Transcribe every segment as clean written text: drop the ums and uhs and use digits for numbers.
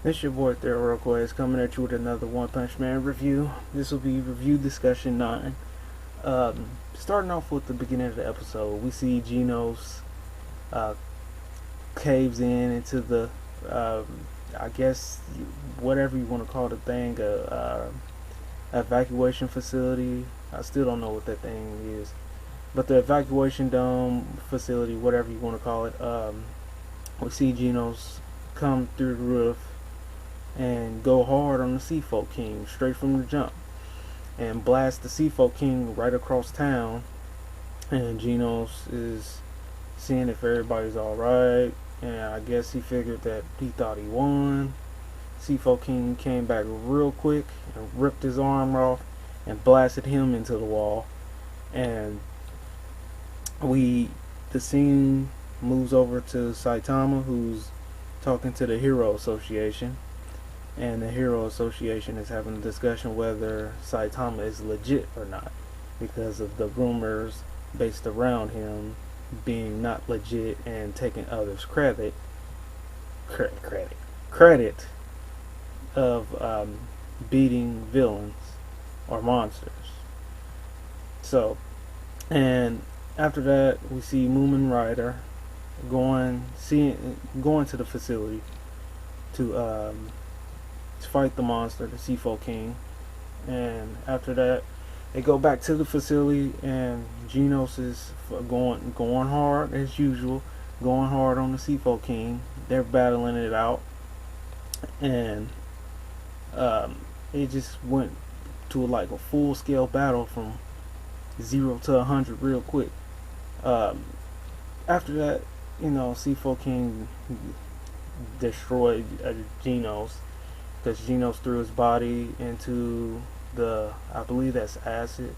This your boy Theoretical is coming at you with another One Punch Man review. This will be review discussion 9. Starting off with the beginning of the episode, we see Genos caves in into the, I guess, whatever you want to call the thing, evacuation facility. I still don't know what that thing is, but the evacuation dome facility, whatever you want to call it. We see Genos come through the roof and go hard on the Seafolk King straight from the jump and blast the Seafolk King right across town. And Genos is seeing if everybody's alright, and I guess he figured that he thought he won. Seafolk King came back real quick and ripped his arm off and blasted him into the wall. And the scene moves over to Saitama, who's talking to the Hero Association, and the Hero Association is having a discussion whether Saitama is legit or not, because of the rumors based around him being not legit and taking others credit of beating villains or monsters. So, and after that, we see Moomin Rider going to the facility to fight the monster, the Seafolk King. And after that, they go back to the facility, and Genos is going hard as usual, going hard on the Seafolk King. They're battling it out, and it just went to like a full-scale battle from 0 to 100 real quick. After that, Seafolk King destroyed Genos, because Genos threw his body into the, I believe that's acid.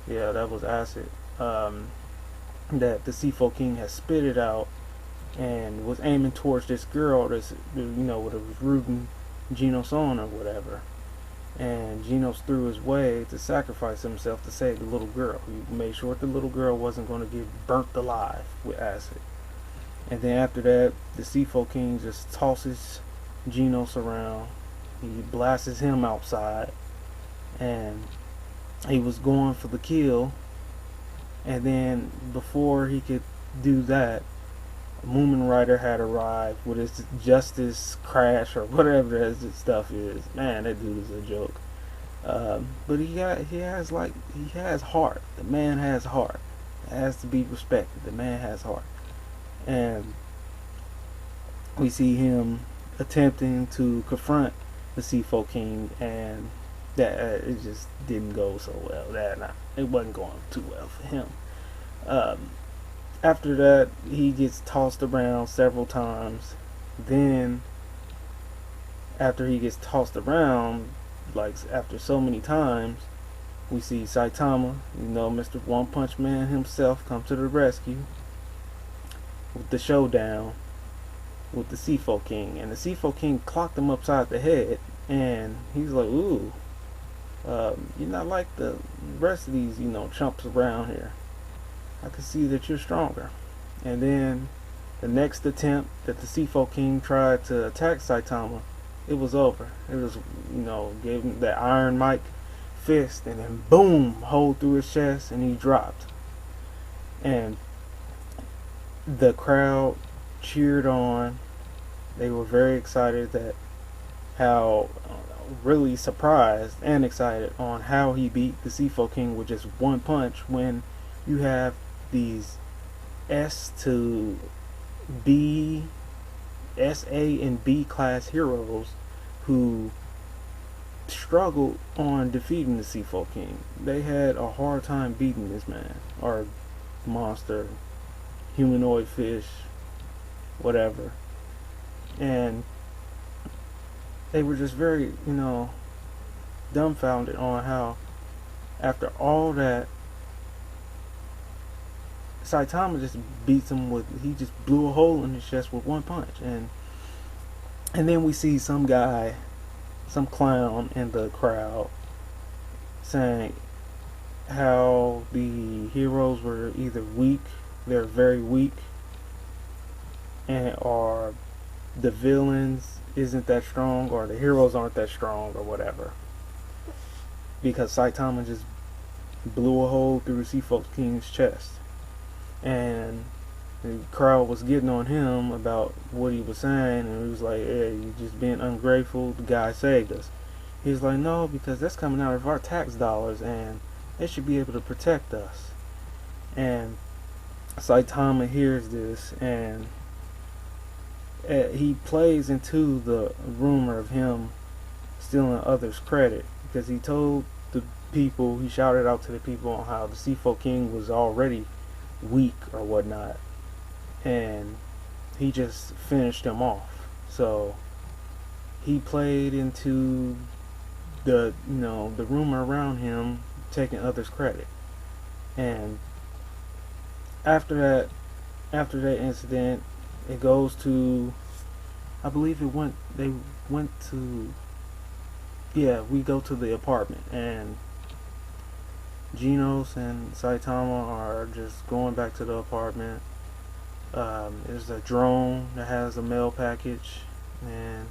Yeah, that was acid. That the Seafolk King has spit it out and was aiming towards this girl that's, was rooting Genos on or whatever. And Genos threw his way to sacrifice himself to save the little girl. He made sure the little girl wasn't going to get burnt alive with acid. And then after that, the Seafolk King just tosses Genos around. He blasts him outside, and he was going for the kill. And then before he could do that, Moomin Rider had arrived with his Justice Crash or whatever that stuff is. Man, that dude is a joke. But he has heart. The man has heart. It has to be respected. The man has heart. And we see him attempting to confront the Seafolk King, and that it just didn't go so well. It wasn't going too well for him. After that, he gets tossed around several times. Then, after he gets tossed around, like after so many times, we see Saitama, Mr. One Punch Man himself, come to the rescue with the showdown with the Seafolk King. And the Seafolk King clocked him upside the head, and he's like, ooh, you're not like the rest of these, chumps around here. I can see that you're stronger. And then the next attempt that the Seafolk King tried to attack Saitama, it was over. It was, gave him that Iron Mike fist, and then boom, hole through his chest, and he dropped. And the crowd cheered on. They were very excited really surprised and excited on how he beat the Seafolk King with just one punch, when you have these S to B, S, A, and B class heroes who struggled on defeating the Seafolk King. They had a hard time beating this man, or monster, humanoid fish, whatever. And they were just very, dumbfounded on how, after all that, Saitama just beats him he just blew a hole in his chest with one punch. And then we see some guy, some clown in the crowd, saying how the heroes were either weak, they're very weak, and or the villains isn't that strong, or the heroes aren't that strong, or whatever. Because Saitama just blew a hole through Seafolk King's chest. And the crowd was getting on him about what he was saying, and he was like, hey, you just being ungrateful, the guy saved us. He was like, no, because that's coming out of our tax dollars, and they should be able to protect us. And Saitama hears this, and he plays into the rumor of him stealing others' credit, because he told the people, he shouted out to the people on how the Seafolk King was already weak or whatnot, and he just finished him off. So he played into the the rumor around him taking others' credit. And after that incident, it goes to, I believe they went to, yeah, we go to the apartment, and Genos and Saitama are just going back to the apartment. There's a drone that has a mail package, and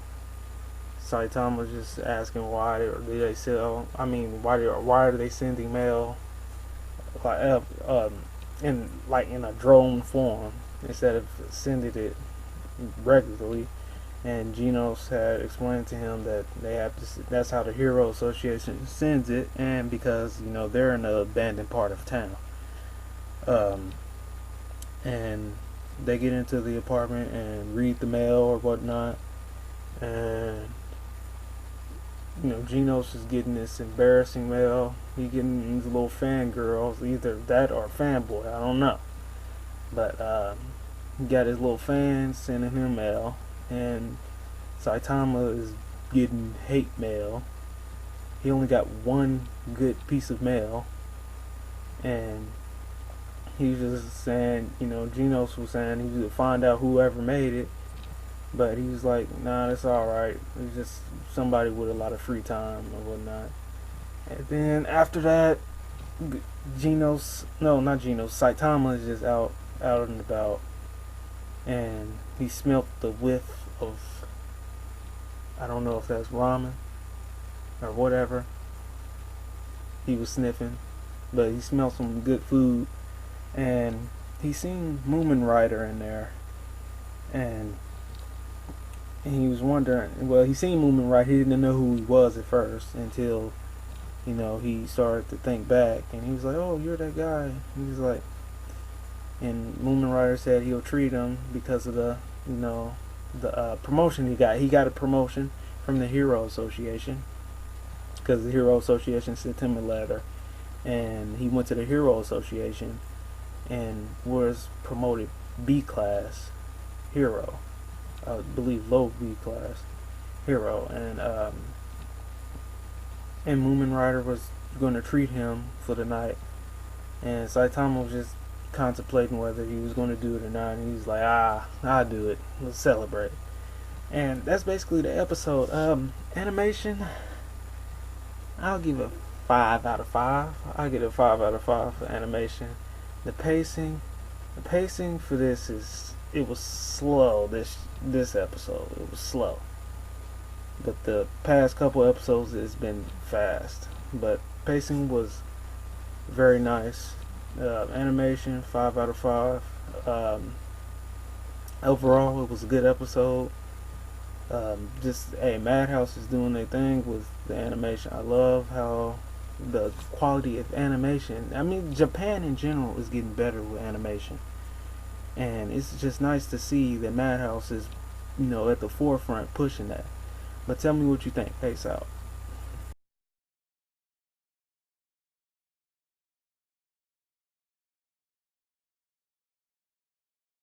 Saitama's just asking why do they sell? I mean, why are they sending mail like in a drone form instead of sending it regularly? And Genos had explained to him that they have to. That's how the Hero Association sends it, and because they're in an abandoned part of town. And they get into the apartment and read the mail or whatnot, and Genos is getting this embarrassing mail. He getting these little fangirls, either that or fanboy, I don't know. But he got his little fans sending him mail, and Saitama is getting hate mail. He only got one good piece of mail, and he was just saying, Genos was saying he would find out whoever made it, but he was like, nah, that's alright. It's just somebody with a lot of free time or whatnot. And then after that, Saitama is just out and about, and he smelt the whiff of, I don't know if that's ramen or whatever he was sniffing, but he smelled some good food, and he seen Moomin Rider in there, and he was wondering, well, he seen Moomin Rider, he didn't know who he was at first until he started to think back, and he was like, oh, you're that guy. He was like, and Moomin Rider said he'll treat him because of the promotion he got. He got a promotion from the Hero Association because the Hero Association sent him a letter, and he went to the Hero Association and was promoted B class hero, I believe low B class hero, and Moomin Rider was going to treat him for the night, and Saitama was just contemplating whether he was going to do it or not, and he was like, I'll do it, let's celebrate. And that's basically the episode. Animation, I'll give a 5 out of 5. I'll get a 5 out of 5 for animation. The pacing for this it was slow. This episode, it was slow. But the past couple episodes, it's been fast. But pacing was very nice. Animation, 5 out of 5. Overall, it was a good episode. Madhouse is doing their thing with the animation. I love how the quality of animation. I mean, Japan in general is getting better with animation, and it's just nice to see that Madhouse is, at the forefront pushing that. But tell me what you think. Peace out.